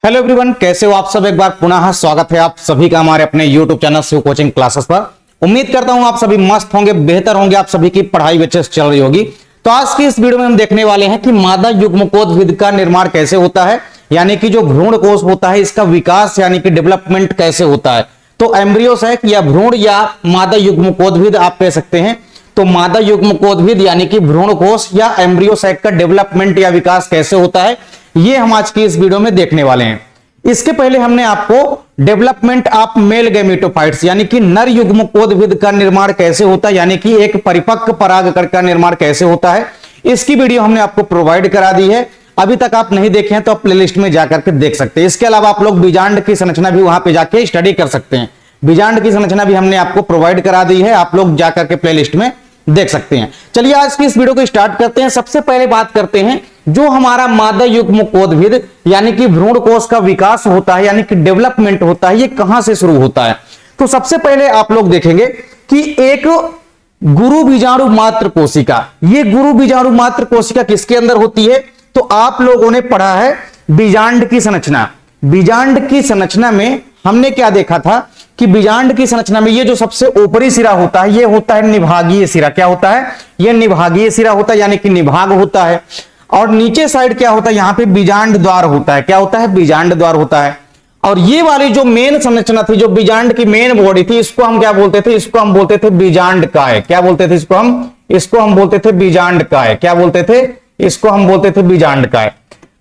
Hello everyone, कैसे हो आप सब। एक बार पुनः स्वागत है आप सभी का हमारे अपने YouTube channel Shiv coaching classes पर। उम्मीद करता हूं आप सभी मस्त होंगे, बेहतर होंगे, आप सभी की पढ़ाई अच्छे से चल रही होगी। तो आज की इस वीडियो में हम देखने वाले हैं कि मादा युग्मकोद्भिद का निर्माण कैसे होता है, यानी कि जो भ्रूण कोश होता है इसका विकास यानी कि डेवलपमेंट कैसे होता है। तो एम्ब्रियो सैक या भ्रूण या मादा युग्मकोद्भिद आप कह सकते हैं। तो मादा युग्मकोद्भिद यानी कि भ्रूण कोश या एम्ब्रियो सैक का डेवलपमेंट या विकास कैसे होता है, ये हम आज की इस वीडियो में देखने वाले हैं। इसके पहले हमने आपको डेवलपमेंट ऑफ मेल गैमेटोफाइट्स यानी कि नर युग्मकोद्भिद का निर्माण कैसे होता है, यानी कि एक परिपक्व परागकण का निर्माण कैसे होता है, इसकी वीडियो हमने आपको प्रोवाइड करा दी है। अभी तक आप नहीं देखे हैं तो आप प्लेलिस्ट में जाकर के देख सकते हैं। इसके अलावा आप लोग बीजांड की संरचना भी वहां पे जाके स्टडी कर सकते हैं। बीजांड की संरचना भी हमने आपको प्रोवाइड करा दी है, आप लोग जाकर के प्लेलिस्ट में देख सकते हैं। चलिए आज की इस वीडियो को स्टार्ट करते हैं। सबसे पहले बात करते हैं जो हमारा मादा युग्मकोद्भिद यानी कि भ्रूण कोश का विकास होता है यानी कि डेवलपमेंट होता है, ये कहां से शुरू होता है। तो सबसे पहले आप लोग देखेंगे कि एक गुरु बीजाणु मात्र कोशिका, ये गुरु बीजाणु मात्र कोशिका किसके अंदर होती है। तो आप लोगों ने पढ़ा है बीजांड की संरचना। बीजांड की संरचना में हमने क्या देखा था कि बीजांड की संरचना में ये जो सबसे ऊपरी सिरा होता है ये होता है निभागीय सिरा। क्या होता है, ये निभागीय सिरा होता है यानी कि निभाग होता है। और नीचे साइड क्या होता है, यहां पे बीजांड द्वार होता है। क्या होता है, बीजांड द्वार होता है। और ये वाली जो मेन संरचना थी, जो बीजांड की मेन बॉडी थी, इसको हम क्या बोलते थे, इसको हम बोलते थे बीजांड काय। क्या बोलते थे इसको हम बोलते थे बीजांड काय। क्या बोलते थे, इसको हम बोलते थे बीजांड काय।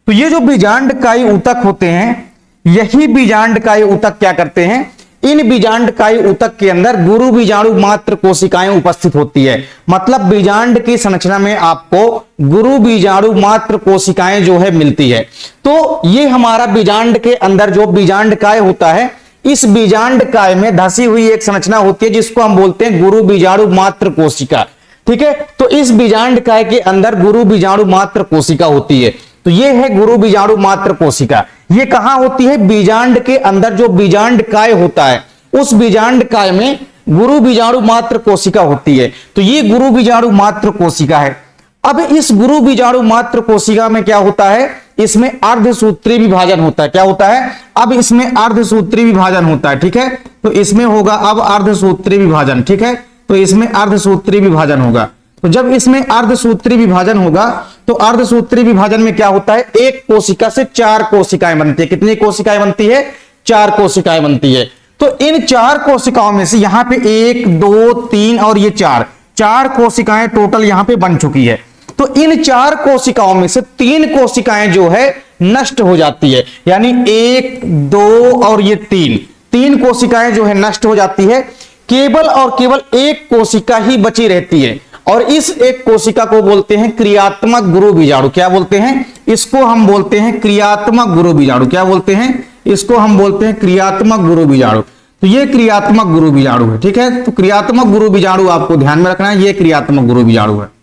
तो ये जो बीजांड काय ऊतक होते हैं, यही बीजांड काय ऊतक क्या करते हैं, इन बीजांड काय ऊतक के अंदर गुरु बीजाणु मात्र कोशिकाएं उपस्थित होती है। मतलब बीजांड की संरचना में आपको गुरु बीजाणु मात्र कोशिकाएं जो है मिलती है। तो ये हमारा बीजांड के अंदर जो बीजांड काय होता है, इस बीजांड काय में धसी हुई एक संरचना होती है जिसको हम बोलते हैं गुरु बीजाणु मात्र कोशिका। ठीक है, तो इस बीजांड काय के अंदर गुरु बीजाणु मात्र कोशिका होती है। तो ये है गुरु बीजाणु मात्र कोशिका। ये कहां होती है, बीजांड के अंदर जो बीजांड काय होता है उस बीजांड काय में गुरु बीजाणु मात्र कोशिका होती है। तो ये गुरु बीजाणु मात्र कोशिका है। अब इस गुरु बीजाणु मात्र कोशिका में क्या होता है, इसमें अर्धसूत्री विभाजन होता है। क्या होता है, अब इसमें अर्धसूत्री विभाजन होता है। ठीक है, तो इसमें होगा अब अर्धसूत्री विभाजन। ठीक है, तो इसमें अर्धसूत्री विभाजन होगा। तो जब इसमें अर्धसूत्री विभाजन होगा तो अर्धसूत्री विभाजन में क्या होता है, एक कोशिका से चार कोशिकाएं बनती है। कितनी कोशिकाएं बनती है, चार कोशिकाएं बनती है। तो इन चार कोशिकाओं में से यहां पे 1 2 3 और ये चार कोशिकाएं टोटल यहां पे बन चुकी है। तो इन चार कोशिकाओं में से 3 कोशिकाएं जो है नष्ट हो जाती है, यानी 1 2 और ये 3 कोशिकाएं जो है नष्ट हो जाती है। केवल और केवल एक कोशिका ही बची रहती है और इस एक कोशिका को बोलते हैं क्रियात्मक गुरु बीजाणु। क्या बोलते हैं, इसको हम बोलते हैं क्रियात्मक गुरु बीजाणु। क्या बोलते हैं, इसको हम बोलते हैं क्रियात्मक गुरु बीजाणु। तो ये क्रियात्मक गुरु बीजाणु है। ठीक है, तो क्रियात्मक गुरु बीजाणु आपको ध्यान में रखना है, ये क्रियात्मक गुरु बीजाणु है।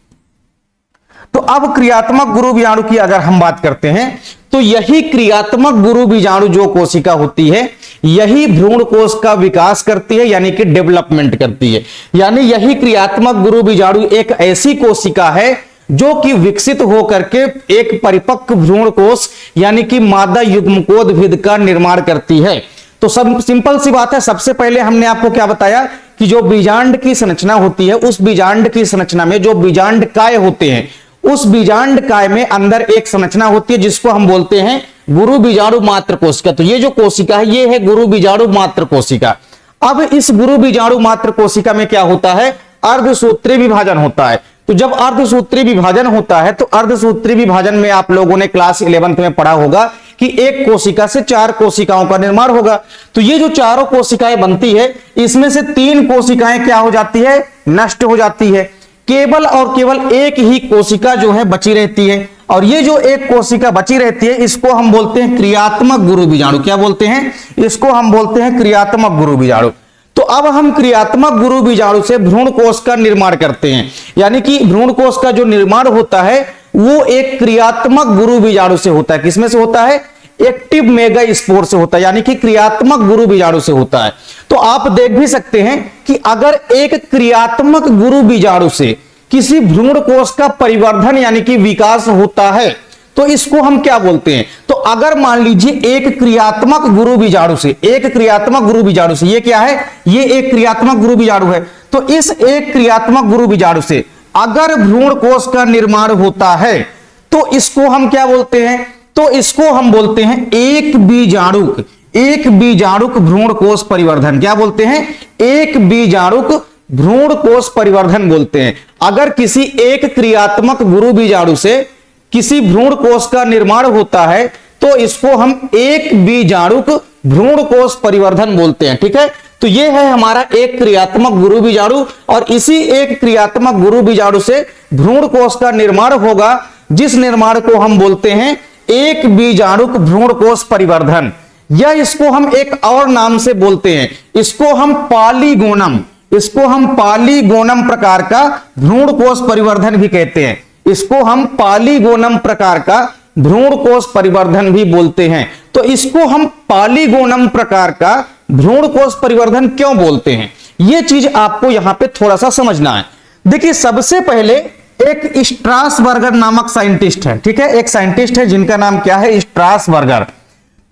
तो अब क्रियात्मक गुरु बीजाणु की अगर हम बात करते हैं तो यही क्रियात्मक गुरु बीजाणु जो कोशिका होती है यही भ्रूण कोश का विकास करती है यानी कि डेवलपमेंट करती है। यानी यही क्रियात्मक गुरु बीजाणु एक ऐसी कोशिका है जो कि विकसित होकर के एक परिपक्व भ्रूण कोश यानी कि मादा युग्मकोद्भिद का निर्माण करती है। तो सब सिंपल सी बात है। सबसे पहले हमने आपको क्या बताया कि जो बीजांड की संरचना होती है उस बीजांड की संरचना में जो बीजांड काय होते हैं उस बीजांड काय में अंदर एक संरचना होती है जिसको हम बोलते हैं गुरु बीजाणु मात्र कोशिका। तो ये जो कोशिका है ये है गुरु बीजाणु मात्र कोशिका। अब इस गुरु बीजाणु मात्र कोशिका में क्या होता है, अर्धसूत्री विभाजन होता है। तो जब अर्धसूत्री विभाजन होता है तो अर्धसूत्री विभाजन में आप लोगों ने क्लास 11th में पढ़ा होगा कि एक कोशिका से 4 कोशिकाओं का निर्माण होगा। तो ये जो चारों कोशिकाएं बनती है इसमें से 3 कोशिकाएं क्या हो जाती है, नष्ट हो जाती है। केवल और केवल एक ही कोशिका जो है बची रहती है और ये जो एक कोशिका बची रहती है इसको हम बोलते हैं क्रियात्मक गुरु बीजाणु। क्या बोलते हैं, इसको हम बोलते हैं क्रियात्मक गुरु बीजाणु। तो अब हम क्रियात्मक गुरु बीजाणु से भ्रूण कोश का निर्माण करते हैं, यानी कि भ्रूण कोश का जो निर्माण होता है वो एक क्रियात्मक गुरु बीजाणु से होता है। किसमें से होता है, एक्टिव मेगा स्पोर से होता है, यानी कि क्रियात्मक गुरु बीजाणु से होता है। तो आप देख भी सकते हैं कि अगर एक क्रियात्मक गुरु बीजाणु से किसी भ्रूण कोश का परिवर्धन यानी कि विकास होता है तो इसको हम क्या बोलते हैं? तो अगर मान लीजिए एक क्रियात्मक गुरु बीजाणु से, एक क्रियात्मक गुरु बीजाणु से, ये क्या है? ये एक क्रियात्मक गुरु बीजाणु है। तो इस एक क्रियात्मक गुरु बीजाणु से अगर भ्रूण कोष का निर्माण होता है तो इसको हम क्या बोलते हैं? तो इसको हम बोलते हैं एक बीजाणुक, एक बीजाणुक भ्रूण कोष परिवर्धन। क्या बोलते हैं? एक बीजाणुक भ्रूण कोष परिवर्धन बोलते हैं। अगर किसी एक क्रियात्मक गुरु बीजाणु से किसी भ्रूण कोष का निर्माण होता है तो इसको हम एक बीजाणुक भ्रूण कोष परिवर्धन बोलते हैं। ठीक है, तो यह है हमारा एक क्रियात्मक गुरु बीजाणु, और इसी एक क्रियात्मक गुरु बीजाणु से भ्रूण कोष का निर्माण होगा, जिस निर्माण को हम बोलते हैं एक बीजाणुक भ्रूण कोष परिवर्धन, या इसको हम एक और नाम से बोलते हैं, इसको हम पॉलीगोनम, इसको हम पॉलीगोनम प्रकार का भ्रूण कोष परिवर्धन भी कहते हैं। इसको हम पॉलीगोनम प्रकार का भ्रूण कोष परिवर्धन भी बोलते हैं। तो इसको हम पॉलीगोनम प्रकार का भ्रूण कोष परिवर्धन क्यों बोलते हैं, यह चीज आपको यहां पे थोड़ा सा समझना है। देखिए, सबसे पहले एक स्ट्रासबर्गर नामक साइंटिस्ट है। ठीक है, एक साइंटिस्ट है जिनका नाम क्या है? स्ट्रासबर्गर।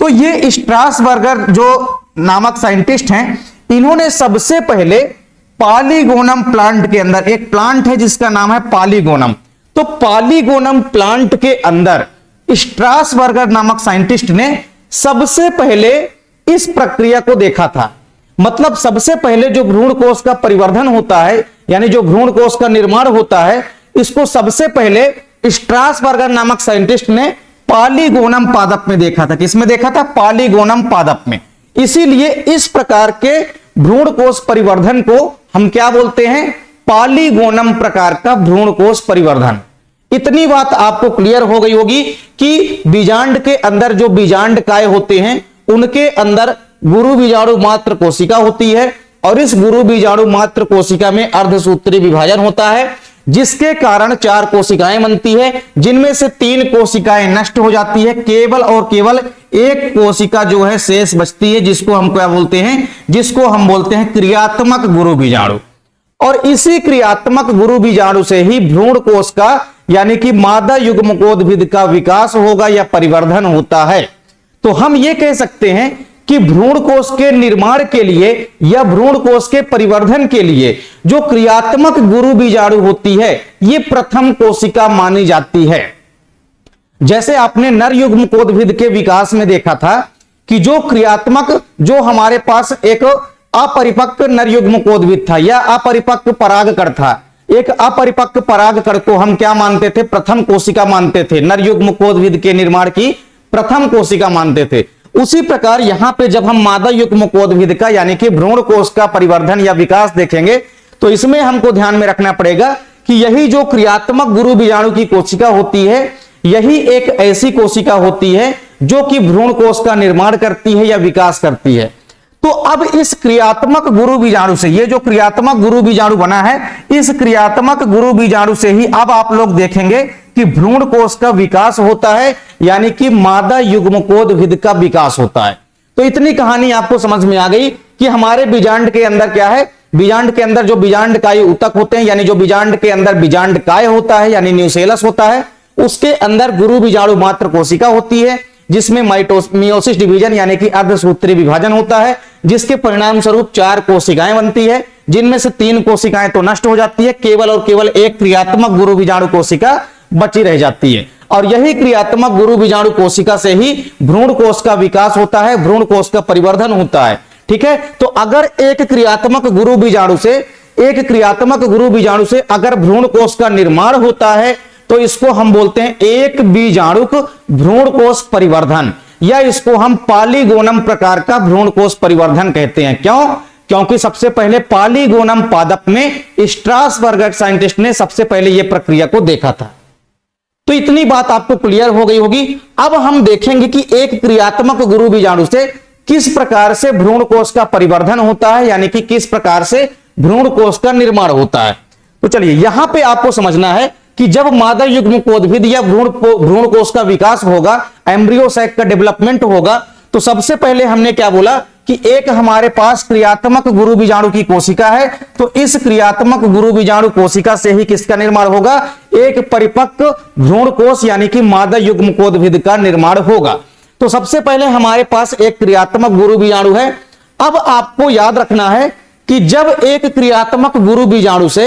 तो ये स्ट्रासबर्गर जो नामक साइंटिस्ट हैं, इन्होंने सबसे पहले पॉलीगोनम प्लांट के अंदर, एक प्लांट है जिसका नाम है पॉलीगोनम, तो पॉलीगोनम प्लांट के अंदर स्ट्रासबर्गर नामक साइंटिस्ट ने सबसे पहले इस प्रक्रिया को देखा था। मतलब सबसे पहले जो भ्रूण कोष का परिवर्धन होता है, यानी जो भ्रूण कोष का निर्माण होता है, इसको सबसे पहले स्ट्रासबर्गर नामक साइंटिस्ट ने पॉलीगोनम पादप में देखा था। किसमें देखा था? पॉलीगोनम पादप में। इसीलिए इस प्रकार के भ्रूण कोष परिवर्धन को हम क्या बोलते हैं? पॉलीगोनम प्रकार का भ्रूण कोष परिवर्धन। इतनी बात आपको क्लियर हो गई होगी कि बीजांड के अंदर जो बीजांडकाय होते हैं उनके अंदर गुरु बीजाणु मात्र कोशिका होती है, और इस गुरु बीजाणु मात्र कोशिका में अर्धसूत्री विभाजन होता है, जिसके कारण 4 कोशिकाएं बनती है, जिनमें से 3 कोशिकाएं नष्ट हो जाती है, केवल और केवल एक कोशिका जो है शेष बचती है, जिसको हम क्या बोलते हैं? जिसको हम बोलते हैं क्रियात्मक गुरु बीजाणु। और इसी क्रियात्मक गुरु बीजाणु से ही भ्रूण कोष का, यानी कि मादा युग्मकोद्भिद का विकास होगा या परिवर्धन होता है। तो हम ये कह सकते हैं कि भ्रूण कोष के निर्माण के लिए या भ्रूण कोष के परिवर्धन के लिए जो क्रियात्मक गुरु बीजाणु होती है, ये प्रथम कोशिका मानी जाती है। जैसे आपने नर युग्मकोद्भिद के विकास में देखा था कि जो क्रियात्मक, जो हमारे पास एक अपरिपक्व नर युग्मकोद्भिद था या अपरिपक्व परागकण था, एक अपरिपक्व परागकण को हम क्या मानते थे? प्रथम कोशिका मानते थे। नर युग्मकोद्भिद के निर्माण की प्रथम कोशिका मानते थे। उसी प्रकार यहां पे जब हम मादा युग्मकोद्भिद का, यानी कि भ्रूण कोष का परिवर्धन या विकास देखेंगे, तो इसमें हमको ध्यान में रखना पड़ेगा कि यही जो क्रियात्मक गुरु बीजाणु की कोशिका होती है, यही एक ऐसी कोशिका होती है जो कि भ्रूण कोष का निर्माण करती है या विकास करती है। तो अब इस क्रियात्मक गुरु बीजाणु से, ये जो क्रियात्मक गुरु बीजाणु बना है, इस क्रियात्मक गुरु बीजाणु से ही अब आप लोग देखेंगे कि भ्रूण कोष का विकास होता है, यानी कि मादा युग्मकोद्भिद का विकास होता है। तो इतनी कहानी आपको समझ में आ गई कि हमारे बीजांड के अंदर क्या है? बीजांड के अंदर जो बीजांडकाय ऊतक होते हैं, यानी जो बीजांड के अंदर बीजांडकाय होता है, यानी न्यूसेलस होता है, उसके अंदर गुरु बीजाणु मात्र कोशिका होती है, जिसमें मियोसिस डिवीजन यानी कि अर्धसूत्री विभाजन होता है, जिसके परिणाम स्वरूप 4 कोशिकाएं बनती है, जिनमें से 3 कोशिकाएं तो नष्ट हो जाती है, केवल और केवल एक क्रियात्मक गुरु बीजाणु कोशिका बची रह जाती है। और यही क्रियात्मक गुरु बीजाणु कोशिका से ही भ्रूण कोष का विकास होता है, भ्रूण कोष का परिवर्धन होता है। ठीक है, तो अगर एक क्रियात्मक गुरु बीजाणु से अगर भ्रूण कोष का निर्माण होता है तो इसको हम बोलते हैं एक बीजाणुक भ्रूण कोष परिवर्धन, या इसको हम पॉलीगोनम प्रकार का भ्रूण कोष परिवर्धन कहते हैं। क्यों? क्योंकि सबसे पहले पॉलीगोनम पादप में स्ट्रासबर्गर साइंटिस्ट ने सबसे पहले यह प्रक्रिया को देखा था। तो इतनी बात आपको क्लियर हो गई होगी। अब हम देखेंगे कि एक क्रियात्मक गुरु बीजाणु से किस प्रकार से भ्रूण कोष का परिवर्धन होता है, यानी कि किस प्रकार से भ्रूण कोष का निर्माण होता है। तो चलिए, यहां पे आपको समझना है कि जब मादा युग्मकोद्भिद या भ्रूण कोष का विकास होगा, एम्ब्रियो सैक का डेवलपमेंट होगा, तो सबसे पहले हमने क्या बोला कि एक हमारे पास क्रियात्मक गुरु बीजाणु की कोशिका है, तो इस क्रियात्मक गुरु बीजाणु कोशिका से ही किसका निर्माण होगा, एक परिपक्व भ्रूण कोश यानी कि मादा युग्मकोद्भिद का निर्माण होगा। तो सबसे पहले हमारे पास एक क्रियात्मक गुरु बीजाणु है। अब आपको याद रखना है कि जब एक क्रियात्मक गुरु बीजाणु से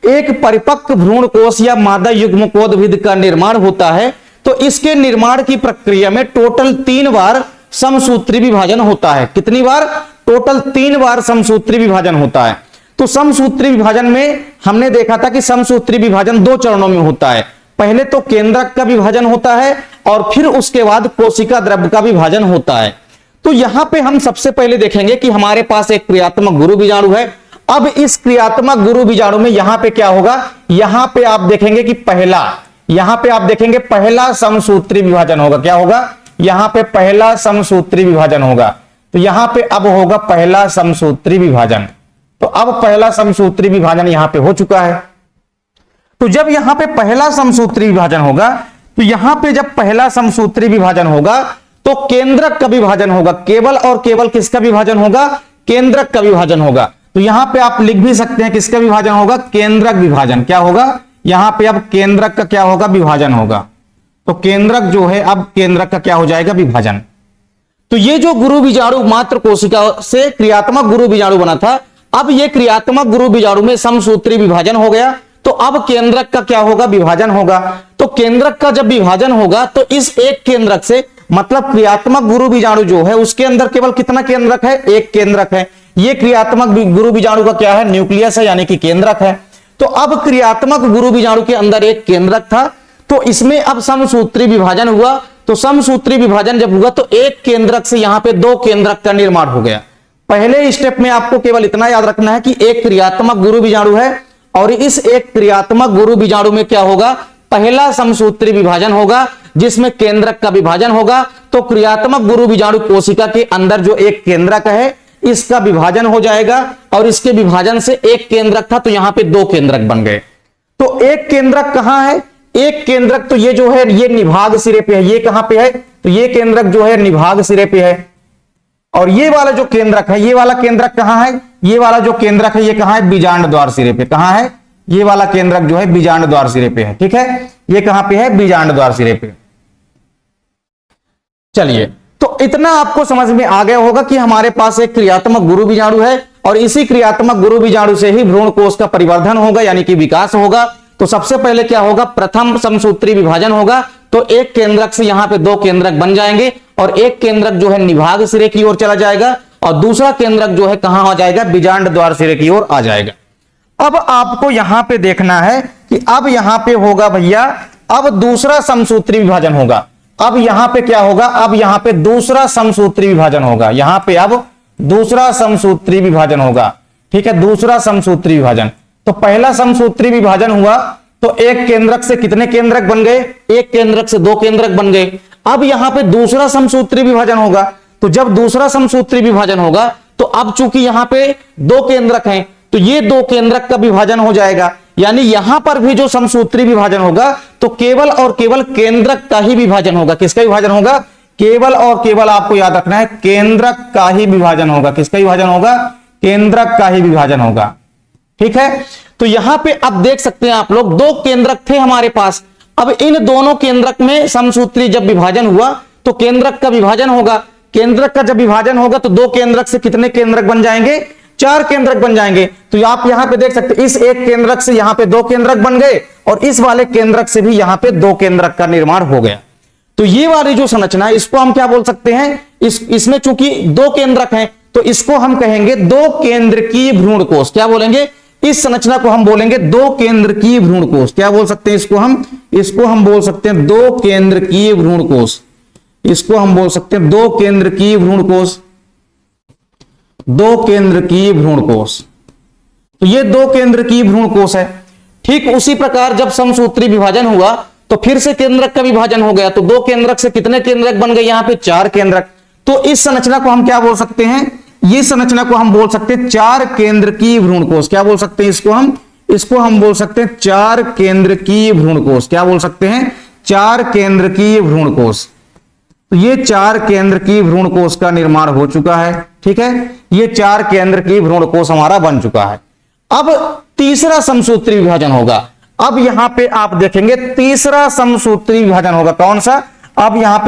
एक परिपक्व भ्रूण कोश या मादा युग्मकोद्भिद का निर्माण होता है, तो इसके निर्माण की प्रक्रिया में टोटल 3 बार समसूत्री विभाजन होता है। कितनी बार? टोटल 3 बार समसूत्री विभाजन होता है। तो समसूत्री विभाजन में हमने देखा था कि समसूत्री विभाजन 2 चरणों में होता है। पहले तो केंद्रक का विभाजन होता है और फिर उसके बाद कोशिका द्रव्य का विभाजन होता है। तो यहां पे हम सबसे पहले देखेंगे कि हमारे पास एक क्रियात्मक गुरु बीजाणु है। अब इस क्रियात्मक गुरु बीजाणु में यहां पे क्या होगा, यहां पे आप देखेंगे कि पहला समसूत्री विभाजन होगा। क्या होगा? यहां पे पहला समसूत्री विभाजन होगा। तो यहां पे अब होगा पहला समसूत्री विभाजन। तो अब पहला समसूत्री विभाजन यहां पे हो चुका है। तो जब यहां पे पहला समसूत्री विभाजन होगा, तो यहां पे जब पहला समसूत्री विभाजन होगा तो केंद्रक का विभाजन होगा। केवल और केवल किसका विभाजन होगा? केंद्रक का विभाजन होगा। तो यहां पे आप लिख भी सकते हैं किसका विभाजन होगा? केंद्रक विभाजन। क्या होगा? यहां पे अब केंद्रक का क्या होगा? विभाजन होगा। तो केंद्रक जो है, अब केंद्रक का क्या हो जाएगा? विभाजन। तो ये जो गुरु बीजाणु मात्र कोशिका से क्रियात्मक गुरु बीजाणु बना था, अब ये क्रियात्मक गुरु बीजाणु में समसूत्री विभाजन हो गया। तो अब केंद्रक का क्या होगा? विभाजन होगा। तो केंद्रक का जब विभाजन होगा तो इस एक केंद्रक से, मतलब क्रियात्मक गुरु बीजाणु जो है उसके अंदर केवल कितना केंद्रक है? एक केंद्रक है। ये क्रियात्मक गुरु बीजाणु का क्या है? न्यूक्लियस है, यानी कि केंद्रक है। तो अब क्रियात्मक गुरु बीजाणु के अंदर एक केंद्रक था, तो इसमें अब समसूत्री विभाजन हुआ। तो समसूत्री विभाजन जब हुआ तो एक केंद्रक से यहां पे 2 केंद्रक का निर्माण हो गया। पहले स्टेप में आपको केवल इतना याद रखना है कि एक क्रियात्मक गुरु बीजाणु है और इस एक क्रियात्मक गुरु बीजाणु में क्या होगा? पहला समसूत्री विभाजन होगा जिसमें केंद्रक का विभाजन होगा। तो क्रियात्मक गुरु बीजाणु कोशिका के अंदर जो एक केंद्रक है इसका विभाजन हो जाएगा और इसके विभाजन से एक केंद्रक था, तो यहां पे 2 केंद्रक बन गए। तो एक केंद्रक कहां है? एक केंद्रक तो ये जो है ये निभाग सिरे पे है। ये कहां पे है? तो ये केंद्रक जो है निभाग सिरे पे है। और ये वाला जो केंद्रक है, ये वाला केंद्रक कहां है? ये वाला जो केंद्रक है ये कहां है? बीजांड द्वार सिरे पे। कहां है? ये वाला केंद्रक जो है बीजांड द्वार सिरे पे है। ठीक है, ये कहां पे है? बीजांड द्वार सिरे पे। चलिए, तो इतना आपको समझ में आ गया होगा कि हमारे पास एक क्रियात्मक गुरु बीजाणु है और इसी क्रियात्मक गुरु बीजाणु से ही भ्रूण कोश का परिवर्धन होगा, यानी कि विकास होगा। तो सबसे पहले क्या होगा? प्रथम समसूत्री विभाजन होगा। तो एक केंद्रक से यहां पे 2 केंद्रक बन जाएंगे और एक केंद्रक जो है निभाग सिरे की ओर चला जाएगा और दूसरा केंद्रक जो है कहां आ जाएगा? बीजांड द्वार सिरे की ओर आ जाएगा। अब आपको यहां पे देखना है कि अब यहां पे होगा भैया, अब दूसरा समसूत्री विभाजन होगा। अब यहां पे क्या होगा? अब यहां पे दूसरा समसूत्री विभाजन होगा। यहां पे अब दूसरा समसूत्री विभाजन होगा। ठीक है, दूसरा समसूत्री विभाजन। तो पहला समसूत्री विभाजन हुआ तो एक केंद्रक से कितने केंद्रक बन गए? एक केंद्रक से 2 केंद्रक बन गए। अब यहां पे दूसरा समसूत्री विभाजन होगा। तो जब दूसरा समसूत्री विभाजन होगा तो अब चूंकि यहां पे 2 केंद्रक हैं तो ये 2 केंद्रक का विभाजन हो जाएगा। यानी यहां पर भी जो समसूत्री विभाजन होगा तो केवल और केवल केंद्रक का ही विभाजन होगा। किसका विभाजन होगा? केवल और केवल आपको याद रखना है केंद्रक का ही विभाजन होगा। किसका विभाजन होगा? केंद्रक का ही विभाजन होगा। ठीक है, तो यहां पे अब देख सकते हैं आप लोग 2 केंद्रक थे हमारे पास। अब इन दोनों केंद्रक में समसूत्री जब विभाजन हुआ तो केंद्रक का विभाजन होगा। केंद्रक का जब विभाजन होगा तो 2 केंद्रक से कितने केंद्रक बन जाएंगे? 4 केंद्रक बन जाएंगे। तो आप यहां पे देख सकते हैं इस एक केंद्रक से यहां पे 2 केंद्रक बन गए और इस वाले केंद्रक से भी यहां पे 2 केंद्रक का निर्माण हो गया। तो ये वाली जो संरचना है इसको हम क्या बोल सकते हैं? इसमें चूंकि 2 केंद्रक हैं तो इसको हम कहेंगे 2 केंद्रकीय भ्रूण कोश। क्या बोलेंगे? इस संरचना को हम बोलेंगे 2 केंद्रकीय भ्रूण कोश। क्या बोल सकते हैं इसको हम बोल सकते हैं 2 केंद्रकीय भ्रूण कोश। इसको हम बोल सकते हैं 2 केंद्रकीय भ्रूण कोश। 2 केंद्रकीय भ्रूण कोश। तो ये 2 केंद्रकीय भ्रूण कोश है। ठीक उसी प्रकार जब समसूत्री विभाजन हुआ तो फिर से केंद्रक का विभाजन हो गया। तो 2 केंद्रक से कितने केंद्रक बन गए? यहां पे 4 केंद्रक। तो इस संरचना को हम क्या बोल सकते हैं? ये संरचना को हम बोल सकते हैं 4 केंद्रकीय भ्रूण कोश। क्या बोल सकते हैं इसको हम बोल सकते हैं 4 केंद्रकीय भ्रूण कोश। क्या बोल सकते हैं? 4 केंद्रकीय भ्रूण कोश। तो ये 4 केंद्रकीय भ्रूण कोश का निर्माण हो चुका है। ठीक है, ये 4 केंद्रकीय भ्रूण कोष हमारा बन चुका है। अब तीसरा समसूत्री विभाजन होगा। अब यहां पे आप देखेंगे तीसरा समसूत्री विभाजन होगा। कौन सा? अब यहां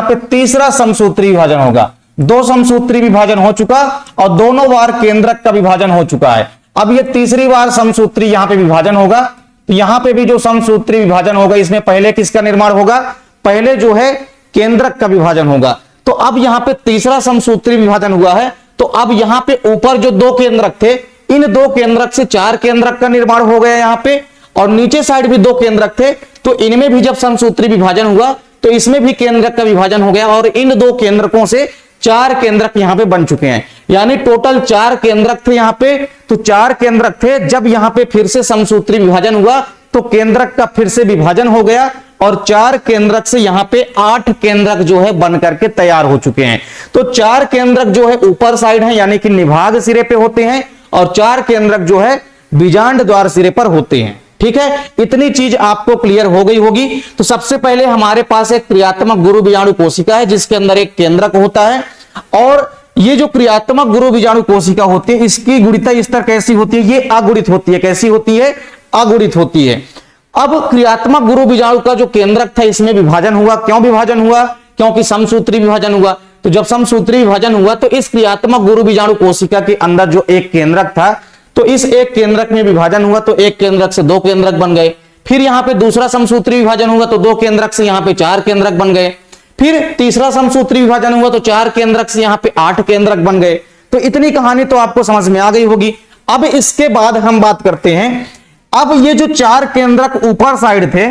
पे तीसरा समसूत्री विभाजन होगा। 2 समसूत्री विभाजन हो चुका और दोनों बार केंद्रक का विभाजन हो चुका है। अब ये तीसरी बार समसूत्री यहां पे विभाजन होगा। तो यहां पे भी जो समसूत्री विभाजन होगा, इसमें पहले किसका निर्माण होगा? पहले जो है केंद्रक का विभाजन होगा। तो अब यहां पे तीसरा समसूत्री विभाजन हुआ है। तो अब यहां पे ऊपर जो 2 केंद्रक थे, इन 2 केंद्रक से 4 केंद्रक का निर्माण हो गया यहां पे, और नीचे साइड भी 2 केंद्रक थे। तो इनमें भी जब समसूत्री विभाजन हुआ तो इसमें भी केंद्रक का विभाजन हो गया और इन 2 केंद्रकों से 4 केंद्रक यहां पे बन चुके हैं। यानी टोटल 4 केंद्रक थे यहां पे। तो 4 केंद्रक थे, जब यहां पे फिर से समसूत्री विभाजन हुआ तो केंद्रक का फिर से विभाजन हो गया और 4 केंद्रक से यहां पे 8 केंद्रक जो है बन करके तैयार हो चुके हैं। तो 4 केंद्रक जो है ऊपर साइड है, यानी कि निभाग सिरे पे होते हैं, और 4 केंद्रक जो है बीजांड द्वार सिरे पर होते हैं। ठीक है, इतनी चीज आपको क्लियर हो गई होगी। तो सबसे पहले हमारे पास एक क्रियात्मक गुरु बीजाणु कोशिका है जिसके अंदर एक केंद्रक होता है, और ये जो क्रियात्मक गुरु बीजाणु कोशिका होती है इसकी गुणिता स्तर कैसी होती है? ये अगुणित होती है। कैसी होती है? अगुणित होती है। अब क्रियात्मक गुरु बीजाणु का जो केंद्रक था इसमें विभाजन हुआ। क्यों विभाजन हुआ? क्योंकि समसूत्री विभाजन हुआ। तो जब समसूत्री विभाजन हुआ तो इस क्रियात्मक गुरु बीजाणु कोशिका के अंदर जो एक केंद्रक था, तो इस एक केंद्रक में विभाजन हुआ तो एक केंद्रक से 2 केंद्रक बन गए। फिर यहां पे दूसरा समसूत्री विभाजन हुआ तो 2 केंद्रक से यहां पे 4 केंद्रक बन गए। फिर तीसरा समसूत्री विभाजन हुआ तो 4 केंद्रक से यहां पे 8 केंद्रक बन गए। तो इतनी कहानी तो आपको समझ में आ गई होगी। अब इसके बाद हम बात करते हैं, अब ये जो 4 केंद्रक ऊपर साइड थे,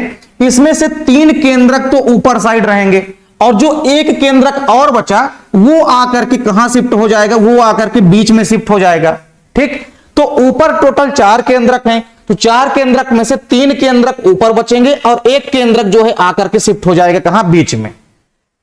इसमें से 3 केंद्रक तो ऊपर साइड रहेंगे और जो एक केंद्रक और बचा वो आकर के कहां शिफ्ट हो जाएगा? वो आकर के बीच में शिफ्ट हो जाएगा। ठीक, तो ऊपर टोटल 4 केंद्रक हैं, तो 4 केंद्रक में से 3 केंद्रक ऊपर बचेंगे और एक केंद्रक जो है आकर के शिफ्ट हो जाएगा कहां? बीच में।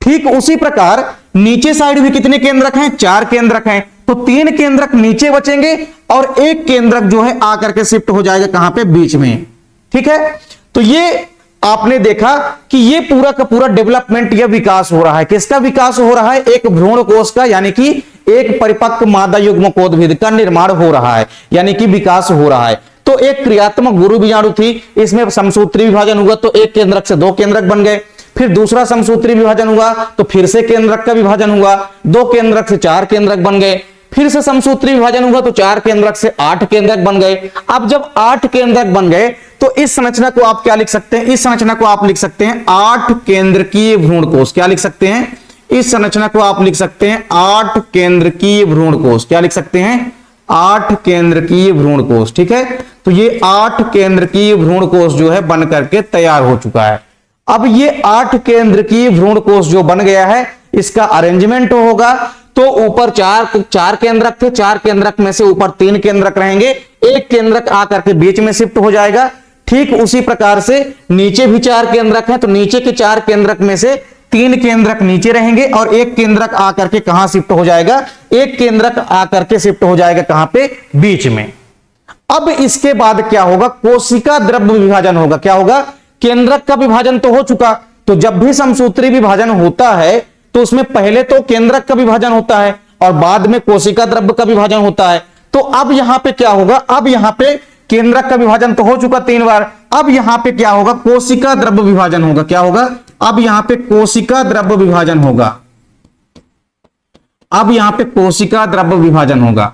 ठीक उसी प्रकार नीचे साइड भी कितने केंद्रक हैं? 4 केंद्रक हैं, तो 3 केंद्रक नीचे बचेंगे और एक केंद्रक जो है आकर के शिफ्ट हो जाएगा कहां पे? बीच में। ठीक है, तो ये आपने देखा कि ये पूरा का पूरा डेवलपमेंट या विकास हो रहा है। किसका विकास हो रहा है? एक भ्रूण कोष का, यानी कि एक परिपक्व मादा युग्मकोद्भिद का निर्माण हो रहा है, यानी कि विकास हो रहा है। तो एक क्रियात्मक गुरु बीजाणु थी, इसमें समसूत्री विभाजन हुआ तो एक केंद्रक से 2 केंद्रक बन गए। फिर दूसरा समसूत्री विभाजन हुआ तो फिर से केंद्रक का विभाजन हुआ, 2 केंद्रक से 4 केंद्रक बन गए। फिर से समसूत्री विभाजन हुआ तो 4 केंद्रक से 8 केंद्रक बन गए। अब जब 8 केंद्रक बन गए तो इस संरचना को आप क्या लिख सकते हैं? इस संरचना को आप लिख सकते हैं 8 केंद्रकीय भ्रूण कोष। क्या लिख सकते हैं? इस संरचना को आप लिख सकते हैं 8 केंद्रकीय भ्रूण कोष। क्या लिख सकते हैं? 8 केंद्रकीय भ्रूण कोष। ठीक है, तो ये 8 केंद्रकीय भ्रूण कोष जो है बन करके तैयार हो चुका है। अब ये 8 केंद्रकीय भ्रूण कोष जो बन गया है, इसका अरेंजमेंट होगा तो ऊपर 4 केंद्रक थे, 4 केंद्रक में से ऊपर 3 केंद्रक रहेंगे, एक केंद्रक आकर के बीच में शिफ्ट हो जाएगा। ठीक उसी प्रकार से नीचे भी 4 केंद्रक हैं, तो नीचे के 4 केंद्रक में से 3 केंद्रक नीचे रहेंगे और एक केंद्रक आकर के कहां शिफ्ट हो जाएगा? एक केंद्रक आकर के शिफ्ट हो जाएगा कहां पे? बीच में। अब इसके बाद क्या होगा? कोशिका द्रव्य विभाजन होगा। क्या होगा? केंद्रक का विभाजन तो हो चुका, तो जब भी समसूत्री विभाजन होता है तो उसमें पहले तो केंद्रक का विभाजन होता है और बाद में कोशिका द्रव्य का विभाजन होता है। तो अब यहां पे क्या होगा? अब यहां पे केंद्रक का विभाजन तो हो चुका 3 बार, अब यहां पे क्या होगा? कोशिका द्रव्य विभाजन होगा। क्या होगा? अब यहां पे कोशिका द्रव्य विभाजन होगा। अब यहां पे कोशिका द्रव्य विभाजन होगा।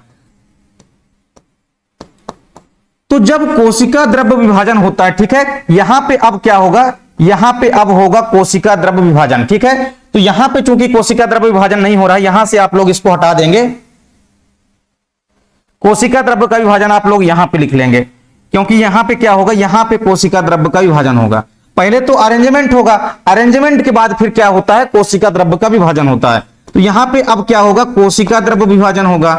तो जब कोशिका द्रव्य विभाजन होता है, ठीक है, यहां पे अब क्या होगा? यहां पे अब होगा कोशिका द्रव्य विभाजन। ठीक है, तो यहां पे चूंकि कोशिका द्रव्य विभाजन नहीं हो रहा है, यहां से आप लोग इसको हटा देंगे। कोशिका द्रव्य का विभाजन आप लोग यहां पे लिख लेंगे, क्योंकि यहां पे क्या होगा? यहां पे कोशिका द्रव्य का विभाजन होगा। पहले तो अरेंजमेंट होगा, अरेंजमेंट के बाद फिर क्या होता है? कोशिका द्रव्य का विभाजन होता है। तो यहां पे अब क्या होगा? कोशिका द्रव्य विभाजन होगा।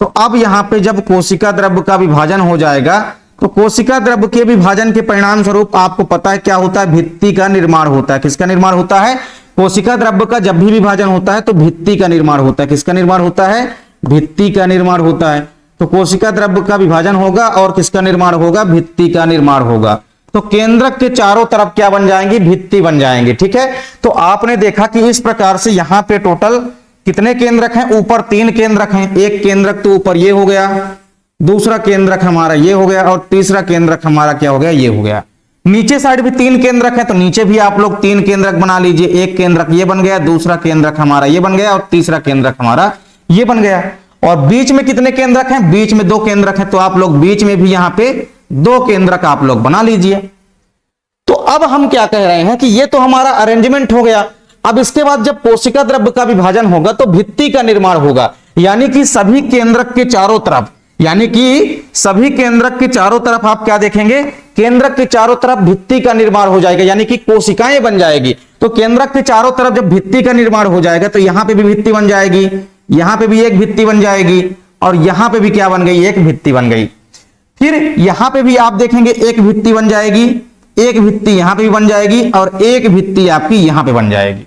तो अब यहां पे जब कोशिका द्रव्य का विभाजन हो जाएगा तो कोशिका द्रव्य के विभाजन के परिणाम स्वरूप आपको पता है क्या होता है? भित्ति का निर्माण होता है। किसका निर्माण होता है? कोशिका द्रव्य का जब भी विभाजन होता है तो भित्ति का निर्माण होता है। किसका निर्माण होता है? भित्ति का निर्माण होता है। तो कोशिका द्रव्य का विभाजन होगा और किसका निर्माण होगा? भित्ति का निर्माण होगा। तो केंद्रक के चारों तरफ क्या बन जाएंगी? भित्ति बन जाएंगे। ठीक है, तो आपने देखा कि इस प्रकार से यहां पे टोटल कितने केंद्रक हैं? ऊपर 3 केंद्रक हैं। एक केंद्रक तो ऊपर ये हो गया, दूसरा केंद्रक हमारा ये हो गया और तीसरा केंद्रक हमारा क्या हो गया? ये हो गया। नीचे साइड भी 3 केंद्रक है तो नीचे भी आप लोग 3 केंद्रक बना लीजिए। एक केंद्रक ये बन गया, दूसरा केंद्रक हमारा ये बन गया और तीसरा केंद्रक हमारा ये बन गया। और बीच में कितने केंद्रक हैं? बीच में 2 केंद्रक हैं तो आप लोग बीच में भी यहां पे 2 केंद्रक आप लोग बना लीजिए। तो अब हम क्या कह रहे हैं कि ये तो हमारा अरेंजमेंट हो गया। अब इसके बाद जब कोशिका द्रव्य का विभाजन होगा तो भित्ति का निर्माण होगा, यानी कि सभी केंद्रक के चारों तरफ, यानी कि सभी केंद्रक के चारों तरफ आप क्या देखेंगे? केंद्रक के चारों तरफ भित्ति का निर्माण हो जाएगा, यानी कि कोशिकाएं बन जाएगी। तो केंद्रक के चारों तरफ जब भित्ति का निर्माण हो जाएगा तो यहां पे भी भित्ति बन जाएगी, यहां पे भी एक भित्ति बन जाएगी और यहां पे भी क्या बन गई? एक भित्ति बन गई। फिर यहां पे भी आप देखेंगे एक भित्ति बन जाएगी, एक भित्ति यहां पे भी बन जाएगी और एक भित्ति आपकी यहां पे बन जाएगी।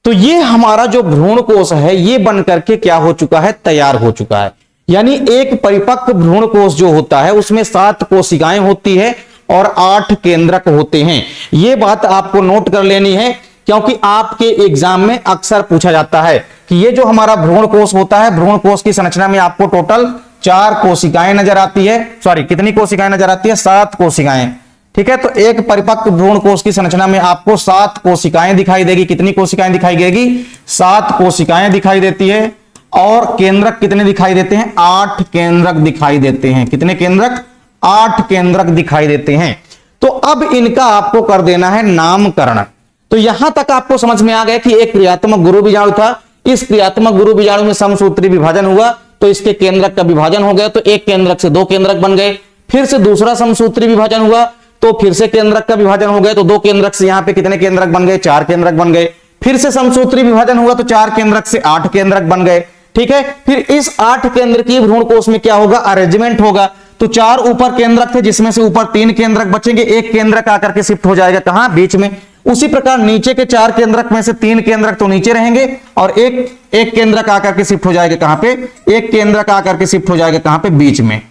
तो ये हमारा जो भ्रूण कोश है ये बन करके क्या हो चुका है? तैयार हो चुका है। यानी एक परिपक्व भ्रूण कोश जो होता है उसमें 7 कोशिकाएं होती है और 8 केंद्रक होते हैं। ये बात आपको नोट कर लेनी है क्योंकि आपके एग्जाम में अक्सर पूछा जाता है कि ये जो हमारा भ्रूण कोश होता है, भ्रूण कोश की संरचना में आपको टोटल 4 कोशिकाएं नजर आती है। सॉरी, कितनी कोशिकाएं नजर आती है? 7 कोशिकाएं। ठीक है, तो एक परिपक्व भ्रूण कोश की संरचना में आपको 7 कोशिकाएं दिखाई देगी। कितनी कोशिकाएं दिखाई देगी? 7 कोशिकाएं दिखाई देती है। और केंद्रक कितने दिखाई देते हैं? 8 केंद्रक दिखाई देते हैं। कितने केंद्रक? 8 केंद्रक दिखाई देते हैं। तो अब इनका आपको कर देना है नामकरण। तो यहां तक आपको समझ में आ गया कि एक क्रियात्मक गुरु बीजाणु था, इस क्रियात्मक गुरु बीजाणु में समसूत्री विभाजन हुआ तो इसके केंद्रक का विभाजन हो गया, तो एक केंद्रक से 2 केंद्रक बन गए। फिर से दूसरा समसूत्री विभाजन हुआ तो फिर से केंद्रक का विभाजन हो गया, तो 2 केंद्रक से यहां पे कितने केंद्रक बन गए? 4 केंद्रक बन गए। फिर से समसूत्री विभाजन हुआ तो 4 केंद्रक से 8 केंद्रक बन गए। ठीक है, फिर इस 8 केंद्र की भ्रूण कोश में क्या होगा? अरेंजमेंट होगा। तो 4 ऊपर केंद्रक थे जिसमें से ऊपर 3 केंद्रक बचेंगे, एक केंद्रक आकर के शिफ्ट हो जाएगा कहां? बीच में। उसी प्रकार नीचे के 4 केंद्रक में से 3 केंद्रक तो नीचे रहेंगे और एक केंद्रक आकर के शिफ्ट हो जाएगा कहां पे? एक केंद्रक आकर के शिफ्ट हो जाएगा कहां पे? बीच में।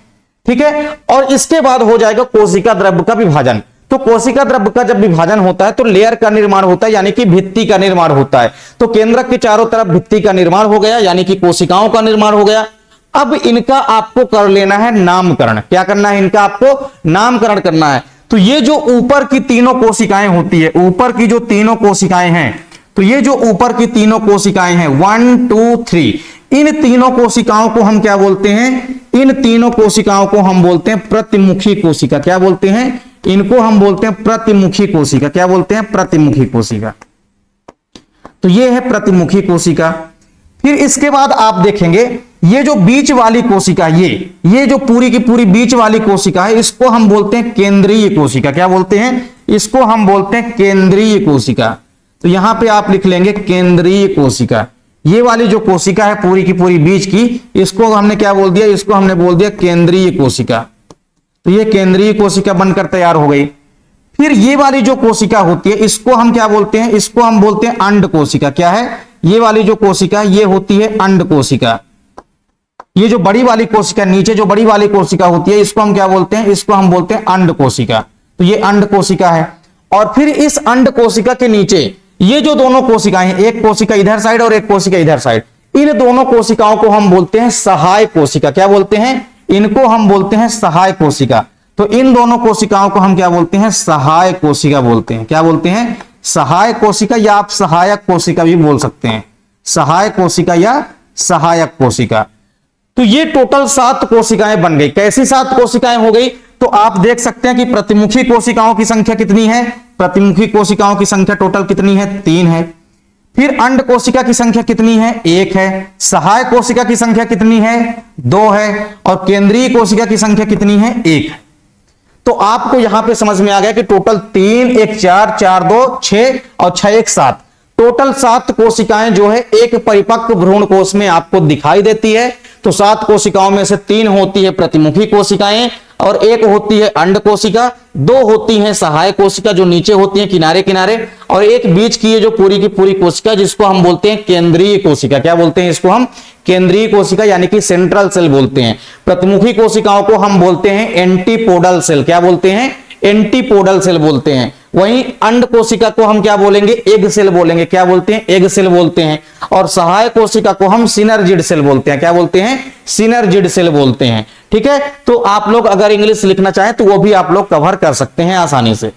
ठीक है, और इसके बाद हो जाएगा कोशिका द्रव्य का विभाजन। तो कोशिका द्रव्य का जब विभाजन होता है तो लेयर का निर्माण होता है, यानी कि भित्ति का निर्माण होता है। तो केंद्रक के चारों तरफ भित्ति का निर्माण हो गया, यानी कि कोशिकाओं का निर्माण हो गया। अब इनका आपको कर लेना है नामकरण। क्या करना है? इनका आपको नामकरण करना है। तो ये जो ऊपर की तीनों कोशिकाएं होती है, ऊपर की जो तीनों कोशिकाएं हैं, तो ये जो ऊपर की तीनों कोशिकाएं हैं 1 2 3, इन तीनों कोशिकाओं को हम क्या बोलते हैं? इन तीनों कोशिकाओं को हम बोलते हैं प्रतिमुखी कोशिका। क्या बोलते हैं? इनको हम बोलते हैं प्रतिमुखी कोशिका। क्या बोलते हैं? प्रतिमुखी कोशिका। तो ये है प्रतिमुखी कोशिका। फिर इसके बाद आप देखेंगे ये जो बीच वाली कोशिका, ये जो पूरी की पूरी बीच वाली कोशिका है, इसको हम बोलते हैं केंद्रीय कोशिका। क्या बोलते हैं? इसको हम बोलते हैं केंद्रीय कोशिका। तो यहां पे आप लिख लेंगे केंद्रीय कोशिका। ये वाली जो कोशिका है पूरी की पूरी बीच की, इसको हमने क्या बोल दिया? इसको हमने बोल दिया केंद्रीय कोशिका। तो ये केंद्रीय कोशिका बनकर तैयार हो गई। फिर ये वाली जो कोशिका होती है इसको हम क्या बोलते हैं? इसको हम बोलते हैं अंड कोशिका। क्या है? ये वाली जो कोशिका ये होती है अंड कोशिका। ये जो बड़ी वाली कोशिका, नीचे जो बड़ी वाली कोशिका होती है, इसको हम क्या बोलते हैं? इसको हम बोलते हैं अंड कोशिका। तो ये अंड कोशिका है। और फिर इस अंड कोशिका के नीचे ये जो दोनों कोशिकाएं हैं, एक कोशिका इधर साइड और एक कोशिका इधर साइड, इन दोनों कोशिकाओं को हम बोलते हैं सहाय कोशिका। क्या बोलते हैं? इनको हम बोलते हैं सहाय कोशिका। तो इन दोनों कोशिकाओं को हम क्या बोलते हैं? सहाय कोशिका बोलते हैं। क्या बोलते हैं? सहाय कोशिका, या आप सहायक कोशिका भी बोल सकते हैं। सहाय कोशिका या सहायक कोशिका। तो ये टोटल 7 कोशिकाएं बन गई। कैसी 7 कोशिकाएं हो गई? तो आप देख सकते हैं कि प्रतिमुखी कोशिकाओं की संख्या कितनी है? प्रतिमुखी कोशिकाओं की संख्या टोटल कितनी है? 3 है। फिर अंड कोशिका की संख्या कितनी है? 1 है। सहाय कोशिका की संख्या कितनी है? 2 है। और केंद्रीय कोशिका की संख्या कितनी है? 1 है। तो आपको यहां पे समझ में आ गया कि टोटल 3 1 4 4 2 6 और 6 1 7, टोटल 7 कोशिकाएं जो है एक परिपक्व भ्रूण कोश में आपको दिखाई देती है। तो 7 कोशिकाओं में से 3 होती है प्रतिमुखी कोशिकाएं और 1 होती है अंड कोशिका, 2 होती हैं सहाय कोशिका जो नीचे होती हैं किनारे किनारे, और एक बीच की है जो पूरी की पूरी कोशिका जिसको हम बोलते हैं केंद्रीय कोशिका। क्या बोलते हैं? इसको हम केंद्रीय कोशिका यानी कि सेंट्रल सेल बोलते हैं। प्रतिमुखी कोशिकाओं को हम बोलते हैं एंटीपोडल सेल। क्या बोलते हैं? एंटीपोडल सेल बोलते हैं। वहीं अंड कोशिका को हम क्या बोलेंगे, एग सेल बोलेंगे। क्या बोलते हैं, एग सेल बोलते हैं। और सहायक कोशिका को हम सिनर्जिड सेल बोलते हैं। क्या बोलते हैं, सिनर्जिड सेल बोलते हैं। ठीक है, तो आप लोग अगर इंग्लिश लिखना चाहें तो वो भी आप लोग कवर कर सकते हैं आसानी से।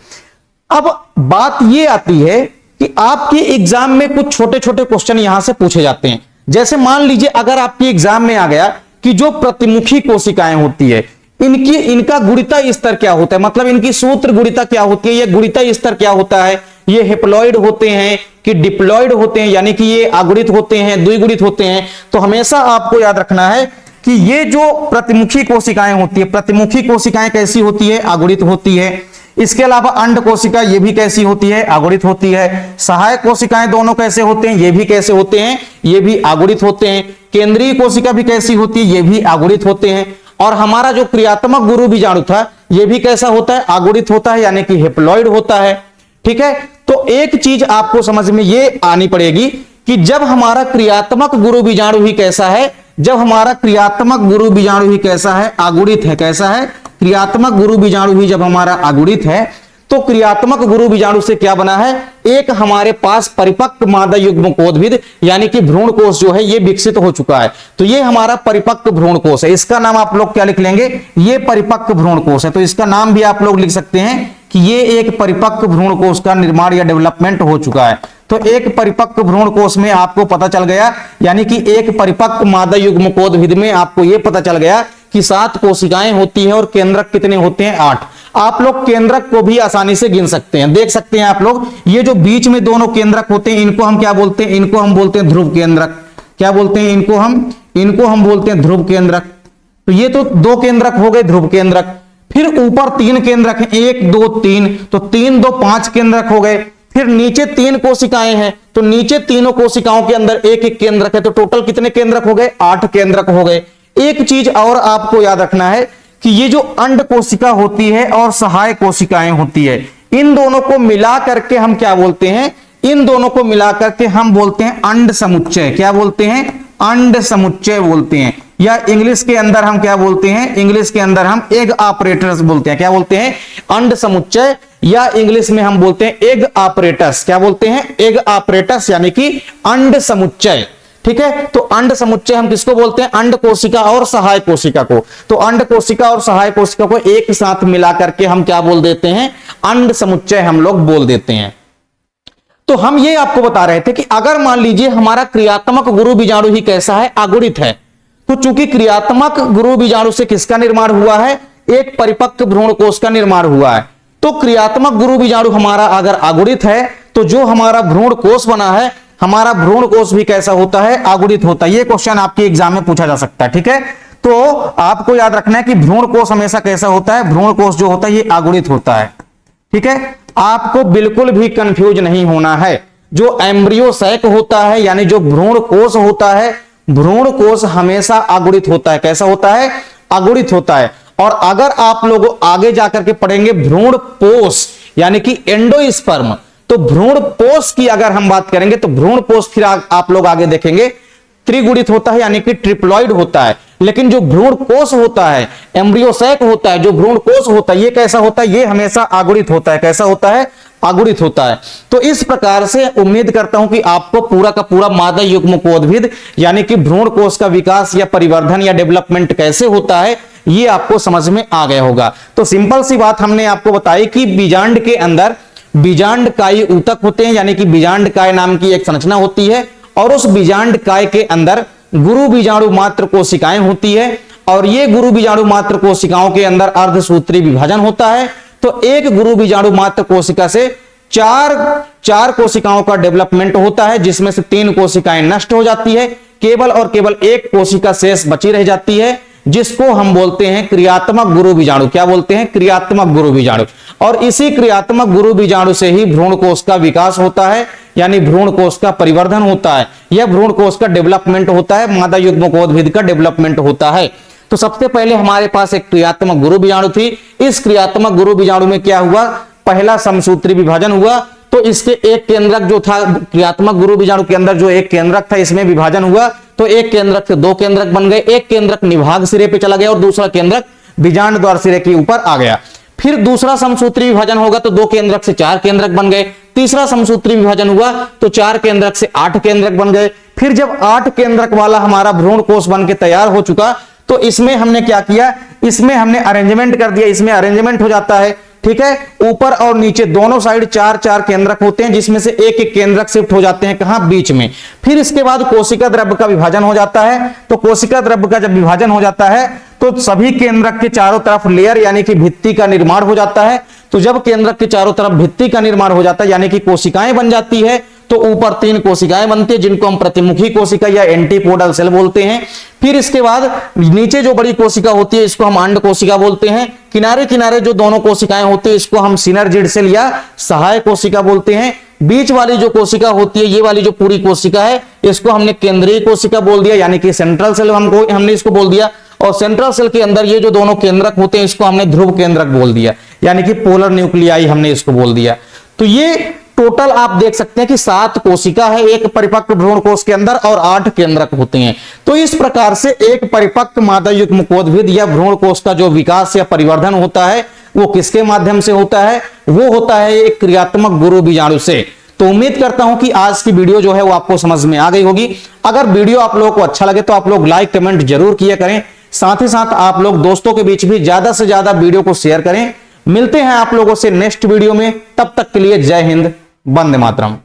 अब बात ये आती है कि आपके एग्जाम में कुछ छोटे छोटे क्वेश्चन यहां से पूछे जाते हैं। जैसे मान लीजिए अगर आपके एग्जाम में आ गया कि जो प्रतिमुखी कोशिकाएं होती है इनका गुणिता स्तर क्या होता है, मतलब इनकी सूत्र गुणिता क्या होती है, ये गुणिता स्तर क्या होता है, ये हेप्लॉइड होते हैं कि डिप्लॉइड होते हैं, यानी कि ये अगुणित होते हैं, द्विगुणित होते हैं। तो हमेशा आपको याद रखना है कि ये जो प्रतिमुखी कोशिकाएं होती है, प्रतिमुखी कोशिकाएं कैसी होती है, अगुणित होती है। इसके अलावा अंड कोशिका ये भी कैसी होती है, अगुणित होती है। सहायक कोशिकाएं दोनों कैसे होते हैं, ये भी कैसे होते हैं, ये भी अगुणित होते हैं। केंद्रीय कोशिका भी कैसी होती है, ये भी अगुणित होते हैं। और हमारा जो क्रियात्मक गुरु बीजाणु था ये भी कैसा होता है, अगुणित होता है, यानी कि हेप्लॉइड होता है। ठीक है, तो एक चीज आपको समझ में ये आनी पड़ेगी कि जब हमारा क्रियात्मक गुरु बीजाणु ही कैसा है, जब हमारा क्रियात्मक गुरु बीजाणु ही कैसा है, अगुणित है। कैसा है, क्रियात्मक गुरु बीजाणु ही जब हमारा अगुणित है तो क्रियात्मक गुरु बीजाणु से क्या बना है, एक हमारे पास परिपक्व मादा युग्मकोद्भिद यानी कि भ्रूण कोष जो है ये विकसित हो चुका है। तो ये हमारा परिपक्व भ्रूण कोष है। इसका नाम आप लोग क्या लिख लेंगे, ये परिपक्व भ्रूण कोष है। तो इसका नाम भी आप लोग लिख सकते हैं कि ये एक परिपक्व भ्रूण कोष का निर्माण या डेवलपमेंट हो चुका है। तो एक परिपक्व भ्रूण कोष में आपको पता चल गया, यानी कि एक परिपक्व मादा युग्मकोद्भिद में आपको यह पता चल गया कि 7 कोशिकाएं होती है और केंद्रक कितने होते हैं, 8। आप लोग केंद्रक को भी आसानी से गिन सकते हैं। देख सकते हैं आप लोग, ये जो बीच में दोनों केंद्रक होते हैं इनको हम क्या बोलते हैं, इनको हम बोलते हैं ध्रुव केंद्रक। क्या बोलते हैं, इनको हम बोलते हैं ध्रुव केंद्रक। तो ये तो 2 केंद्रक हो गए ध्रुव केंद्रक। फिर ऊपर 3 केंद्रक हैं, 1 2 3, तो 3 2 5 केंद्रक हो गए। फिर नीचे 3 कोशिकाएं हैं, तो नीचे तीनों कोशिकाओं के अंदर एक एक केंद्रक है, तो टोटल कितने केंद्रक हो गए, 8 केंद्रक हो गए। एक चीज और आपको याद रखना है कि ये जो अंड कोशिका होती है और सहायक कोशिकाएं होती है, इन दोनों को मिला करके हम क्या बोलते हैं, इन दोनों को मिला करके हम बोलते हैं अंड समुच्चय। क्या बोलते हैं, अंड समुच्चय बोलते हैं। या इंग्लिश के अंदर हम क्या बोलते हैं, इंग्लिश के अंदर हम एग ऑपरेटर्स बोलते हैं। क्या बोलते हैं, अंड समुच्चय, या इंग्लिश में हम बोलते हैं एग ऑपरेटर्स। क्या बोलते हैं, एग ऑपरेटर्स, यानी कि अंड समुच्चय। ठीक है, तो अंड समुच्चय हम किसको बोलते हैं, अंड कोशिका और सहायक कोशिका को। तो अंड कोशिका और सहायक कोशिका को एक साथ मिला करके हम क्या बोल देते हैं, अंड समुच्चय हम लोग बोल देते हैं। तो हम ये आपको बता रहे थे कि अगर मान लीजिए हमारा क्रियात्मक गुरु बीजाणु ही कैसा है, अगुणित है, तो चूंकि क्रियात्मक गुरु बीजाणु से किसका निर्माण हुआ है, एक परिपक्व भ्रूण कोष का निर्माण हुआ है। तो क्रियात्मक गुरु बीजाणु हमारा अगर अगुणित है तो जो हमारा भ्रूण कोष बना है, हमारा भ्रूण कोष भी कैसा होता है, अगुणित होता है। ये क्वेश्चन आपके एग्जाम में पूछा जा सकता है। ठीक है, तो आपको याद रखना है कि भ्रूण कोष हमेशा कैसा होता है, भ्रूण कोष जो होता है ये अगुणित होता है। ठीक है, आपको बिल्कुल भी कंफ्यूज नहीं होना है। जो एम्ब्रियो सैक होता है यानी जो भ्रूण कोष होता है, भ्रूण कोष हमेशा अगुणित होता है। कैसा होता है, अगुणित होता है। और अगर आप लोग आगे जाकर के पढ़ेंगे भ्रूण पोष यानी कि एंडोस्पर्म, तो भ्रूण पोष की अगर हम बात करेंगे तो भ्रूण पोष फिर आप लोग आगे देखेंगे त्रिगुणित होता है यानी कि ट्रिप्लॉइड होता है। लेकिन जो भ्रूण कोष होता है, एम्ब्रियोसैक होता है, जो भ्रूण कोष होता है ये कैसा होता है, ये हमेशा अगुणित होता है। कैसा होता है, अगुणित होता है। तो इस प्रकार से उम्मीद करता हूं कि आपको पूरा का पूरा मादा युग्मकोद्भिद यानी कि भ्रूण कोष का विकास या परिवर्धन या डेवलपमेंट कैसे होता है ये आपको समझ में आ गया होगा। तो सिंपल सी बात हमने आपको बताई कि बीजांड के अंदर बीजांडकायी ऊतक होते हैं, यानी कि बीजांडकाय नाम की एक संरचना होती है, और उस बीजांडकाय के अंदर गुरु बीजाणु मात्र कोशिकाएं होती है, और ये गुरु बीजाणु मात्र कोशिकाओं के अंदर अर्धसूत्री विभाजन होता है। तो एक गुरु बीजाणु मात्र कोशिका से चार कोशिकाओं का डेवलपमेंट होता है, जिसमें से 3 कोशिकाएं नष्ट हो जाती है, केवल और केवल एक कोशिका शेष बची रह जाती है, जिसको हम बोलते हैं क्रियात्मक गुरु बीजाणु। क्या बोलते हैं, क्रियात्मक गुरु बीजाणु। और इसी क्रियात्मक गुरु बीजाणु से ही भ्रूण कोष का विकास होता है, यानी भ्रूण कोष का परिवर्धन होता है, या भ्रूण कोष का डेवलपमेंट होता है, मादा युग्मकोद्भिद का डेवलपमेंट होता है। तो सबसे पहले हमारे पास एक क्रियात्मक गुरु बीजाणु थी। इस क्रियात्मक गुरु बीजाणु में क्या हुआ, पहला समसूत्री विभाजन हुआ। तो इसके एक केंद्रक जो था, क्रियात्मक गुरु बीजाणु के अंदर जो एक केंद्रक था, इसमें विभाजन हुआ। तो एक केंद्रक से 2 केंद्रक बन गए। एक केंद्रक निभाग सिरे पे चला गया और दूसरा केंद्रक बीजांड द्वार सिरे के ऊपर आ गया। फिर दूसरा समसूत्री विभाजन होगा तो 2 केंद्रक से 4 केंद्रक बन गए। तीसरा समसूत्री विभाजन हुआ तो 4 केंद्रक से 8 केंद्रक बन गए। फिर जब 8 केंद्रक वाला हमारा भ्रूण कोष बन के तैयार हो चुका तो इसमें हमने क्या किया, इसमें हमने अरेंजमेंट कर दिया, इसमें अरेंजमेंट हो जाता है, ठीक है। ऊपर और नीचे दोनों साइड 4-4 केंद्रक होते हैं, जिसमें से एक एक केंद्रक शिफ्ट हो जाते हैं कहां, बीच में। फिर इसके बाद कोशिका द्रव्य का विभाजन हो जाता है। तो कोशिका द्रव्य का जब विभाजन हो जाता है तो सभी केंद्रक के चारों तरफ लेयर यानी कि भित्ति का निर्माण हो जाता है। तो जब केंद्रक के चारों तरफ भित्ति का निर्माण हो जाता है यानी कि कोशिकाएं बन जाती है, तो ऊपर 3 कोशिकाएं बनती है जिनको हम प्रतिमुखी कोशिका या एंटीपोडल सेल बोलते हैं। फिर इसके बाद नीचे जो बड़ी कोशिका होती है इसको हम अंड कोशिका बोलते हैं। किनारे किनारे जो दोनों कोशिकाएं होती है इसको हम सिनर्जिड सेल या सहायक कोशिका बोलते हैं। बीच वाली जो कोशिका होती है, ये वाली जो पूरी कोशिका है, इसको हमने केंद्रीय कोशिका बोल दिया यानी कि सेंट्रल सेल हमने इसको बोल दिया। और सेंट्रल सेल के अंदर ये जो दोनों केंद्रक होते हैं इसको हमने ध्रुव केंद्रक बोल दिया यानी कि पोलर न्यूक्लियाई हमने इसको बोल दिया। तो ये टोटल आप देख सकते हैं कि 7 कोशिका है एक परिपक्व भ्रूण कोष के अंदर और 8 केंद्रक होते हैं। तो इस प्रकार से एक परिपक्व मादा युग्मकोद्भिद या भ्रूण कोष का जो विकास या परिवर्धन होता है वो किसके माध्यम से होता है, वो होता है एक क्रियात्मक गुरु बीजाणु से। तो उम्मीद करता हूं कि आज की वीडियो जो है वो आपको समझ में आ गई होगी। अगर वीडियो आप लोगों को अच्छा लगे तो आप लोग लाइक कमेंट जरूर किया करें। साथ ही साथ आप लोग दोस्तों के बीच भी ज्यादा से ज्यादा वीडियो को शेयर करें। मिलते हैं आप लोगों से नेक्स्ट वीडियो में, तब तक के लिए जय हिंद, वंदे मातरम।